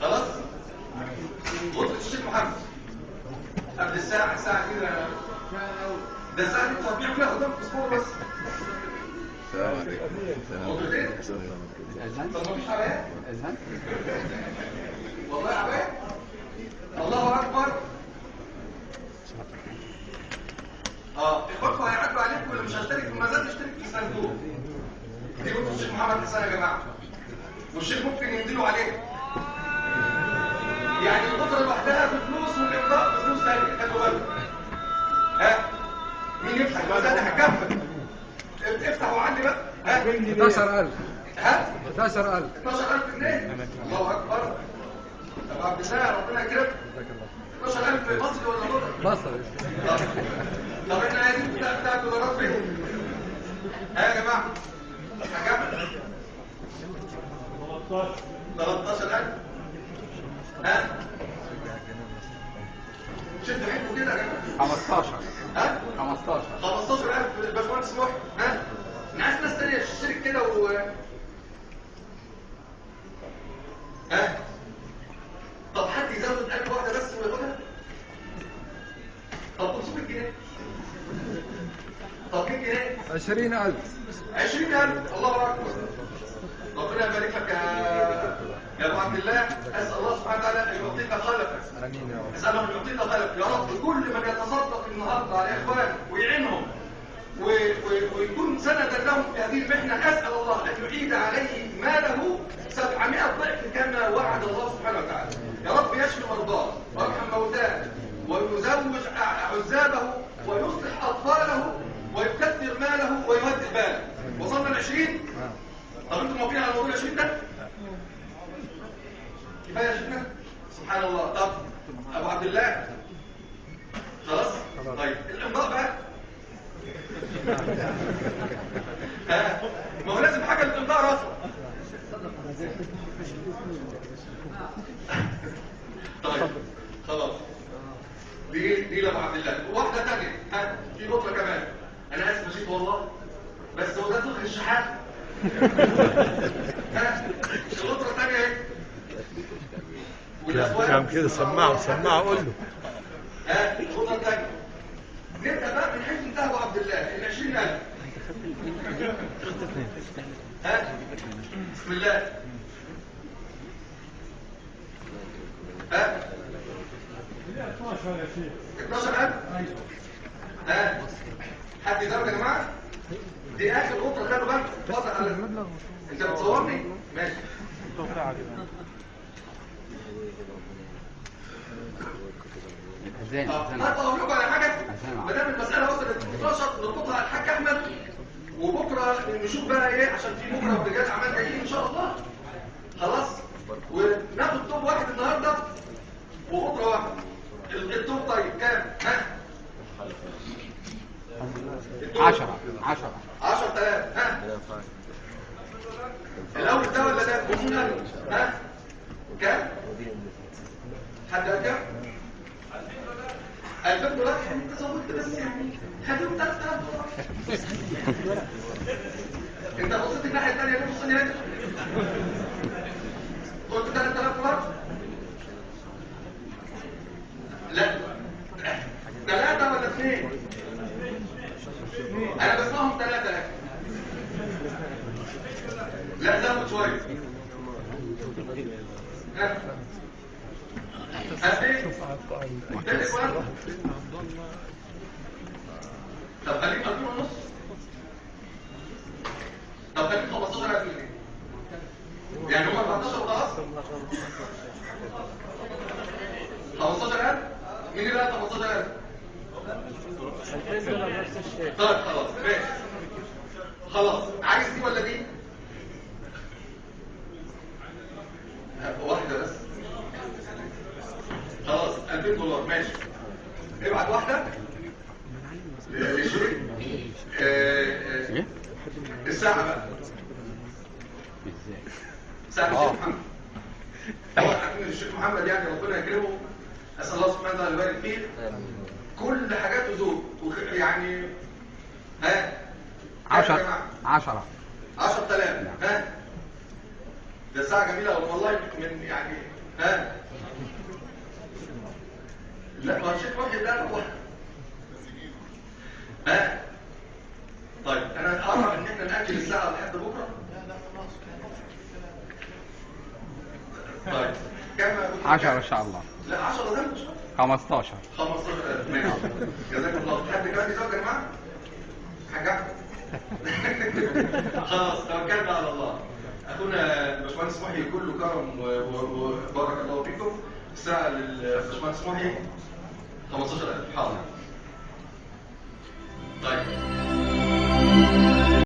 خلاص. غرفة الشيخ محمد قبل ساعة كده. ده الساعة دي التطبيع فيها قدام في اسبوع بس. السلام عليكم. غرفتين؟ طب مفيش عباية؟ والله عباية؟ الله أكبر. اخواتكم هيعدوا عليكم اللي مش هشترك في المزاد يشترك في الصندوق. دي غرفة الشيخ محمد حسن يا جماعة. والشيخ ممكن ينزلوا عليه. يعني الغرفة لوحدها بفلوس والإمضاء بفلوس ثانية، خدوا بالكم. مين يفتح المزاد هكفل؟ افتحوا عني بقى. 11000. 11000 جنيه. الله أكبر. طب عبد الله ربنا يكرمك. 11000 مصري ولا دولار؟ مصري. طب احنا عايزين بتاع دولارات فين؟ يا جماعة هكمل 13000. شدوا حيلكم كده يا جماعة. 15. 15000 باشمهندس محي. انا عايز ناس تانية تشترك كده طب حد يزود 1000 واحدة بس وياخدها؟ طب 500 جنيه؟ طب 100 جنيه؟ 20000. 20000. الله أكبر. ربنا يبارك لك يا ابو عبد الله. اسال الله سبحانه وتعالى ان يعطيك خلفا. امين يا رب. اسال الله ان يعطيك خلفا يا رب. كل من يتصدق النهارده على اخوانه ويعينهم ويكون سندا لهم في هذه المحنه، اسال الله ان يعيد عليه ماله 700 ضعف كما وعد الله سبحانه وتعالى. يا رب يشفي مرضاه ويرحم موتاه ويزوج عزابه ويصلح اطفاله ويكثر ماله ويهدئ باله. وصلنا ل 20. طب انتم موافقين على موضوع 20 ده؟ كفايه يا شيخنا؟ سبحان الله. طب ابو عبد الله خلاص؟ طيب الامضاء بقى. ما هو لازم حاجه للامضاء راسه. طيب خلاص. دي لابو عبد الله. واحده ثانيه في نقطه كمان. انا اسف يا شيخ والله بس هو ده فقه الشحات. الغطرة الثانية ايه؟ كام كده سمعه قول له. الغطرة الثانية. نبدأ بقى من حيث انتهى ابو عبد الله ال 20000. بسم الله. 12000. حد يزود يا جماعة؟ دي اخر غطرة. خلوا بالكم. اتفضل على انت بتصورني؟ ماشي. اقول لكم على حاجه. ما دام المساله وصلت 12 نربطها على الحاج احمد وبكره نشوف بقى ايه عشان في بكره رجال اعمال جايين ان شاء الله. خلاص وناخد توب واحد النهارده وبكره واحد. التوب طيب كام؟ 10000. الاول ده ولا ده؟ كام؟ حد قال كام؟ 2000 دولار. انت زودت بس يعني خليهم 3000 دولار. انت بصيت الناحيه الثانيه ليه بصيت هنا؟ قلت 3000 دولار؟ لا 3 ولا 2؟ انا بسمعهم 3 لكن لا زود شويه. طب خليك 2000 ونص. طب خليك 15000 جنيه. يعني هم 14 وخلاص. 15000. مين اللي قال 15000؟ 2000 دولار نفس الشيء. طيب خلاص ماشي. خلاص عايز دي ولا دي؟ واحدة بس. خلاص 2000 دولار ماشي. ابعت واحدة. الساعة بقى. ساعة الشيخ محمد. طبعا عارفين الشيخ محمد يعني ربنا يكرمه. أسأل الله سبحانه وتعالى يبارك فيه. كل حاجاته زود يعني 10 10000. ده ساعة جميلة والله من يعني ها. لا ما الشيخ محي ده هو ها. طيب انا اقرب ان احنا نأجل الساعة لحد بكرة. طيب كم 10 ان شاء الله. لا 10 ده مش 15. 15,000 ماشي. جزاك الله. حد كمان يزوج يا جماعة؟ حاج احمد. خلاص توكلنا على الله. اخونا الباشمهندس محي كله كرم وبارك الله فيكم. الساعة للباشمهندس محي 15,000 حاضر. طيب